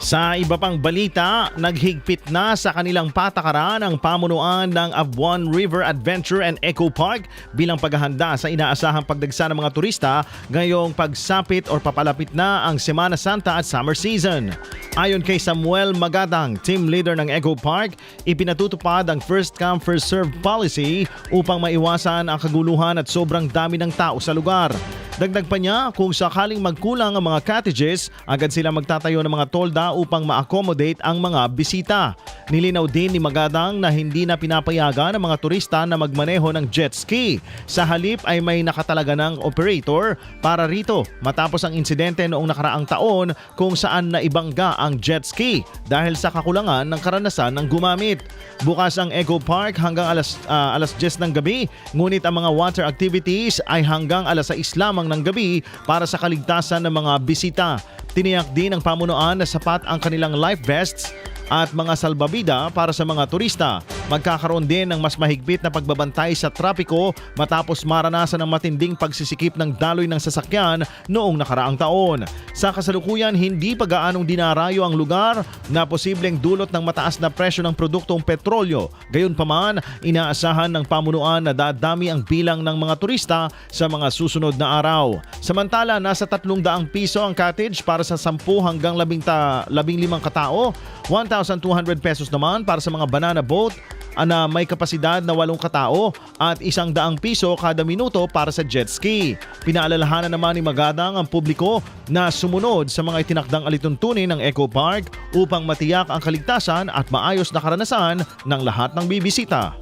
Sa iba pang balita, naghigpit na sa kanilang patakaran ang pamunuan ng Abuan River Adventure and Eco Park bilang paghahanda sa inaasahang pagdagsa ng mga turista ngayong pagsapit o papalapit na ang Semana Santa at summer season. Ayon kay Samuel Magatang, team leader ng Eco Park, ipinatutupad ang first come first serve policy upang maiwasan ang kaguluhan at sobrang dami ng tao sa lugar. Dagdag pa niya, kung sakaling magkulang ang mga cottages, agad sila magtatayo ng mga tolda upang ma-accommodate ang mga bisita. Nilinaw din ni Magadang na hindi na pinapayagan ng mga turista na magmaneho ng jet ski. Sa halip ay may nakatalaga ng operator para rito matapos ang insidente noong nakaraang taon kung saan naibangga ang jet ski dahil sa kakulangan ng karanasan ng gumamit. Bukas ang Eco Park hanggang alas 10 ng gabi, ngunit ang mga water activities ay hanggang alas 6 lamang ng gabi para sa kaligtasan ng mga bisita. Tiniyak din ng pamunuan na sapat ang kanilang life vests at mga salbabida para sa mga turista. Magkakaroon din ng mas mahigpit na pagbabantay sa trapiko matapos maranasan ng matinding pagsisikip ng daloy ng sasakyan noong nakaraang taon. Sa kasalukuyan, hindi pa gaanong dinarayo ang lugar na posibleng dulot ng mataas na presyo ng produktong petrolyo. Gayunpaman, inaasahan ng pamunuan na dadami ang bilang ng mga turista sa mga susunod na araw. Samantala, nasa 300 piso ang cottage para sa 10 hanggang 15 katao, 1,200 pesos naman para sa mga banana boat na may kapasidad na 8 katao at 100 piso kada minuto para sa jet ski. Pinaalalahanan naman ni Magadang ang publiko na sumunod sa mga itinakdang alituntunin ng Eco Park upang matiyak ang kaligtasan at maayos na karanasan ng lahat ng bibisita.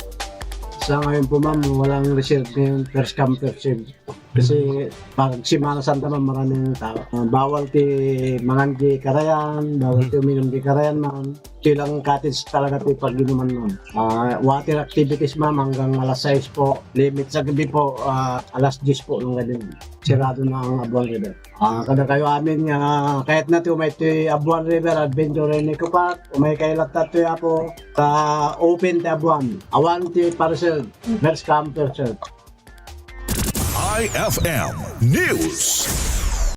Sa ngayon po ma'am, walang reserve ngayon, first come first serve. Kasi pag Semana Santa ma'am, maraming tao. Bawal ti mangan ti karayan, bawal ti uminom ti karayan ma'am. Silang cottage talaga ti pag-inuman ma'am. Water activities ma'am hanggang alas 6 po. Limit sa gabi po, alas 10 po ng gabi. Sirado na ang Abuan River. Kada kayo amin nga, kahit na ti umay ti Abuan River Adventure and Eco Park, umay kayo lahat ti apo, sa open ti Abuan. Awan ti parcel, first come first serve. IFM News.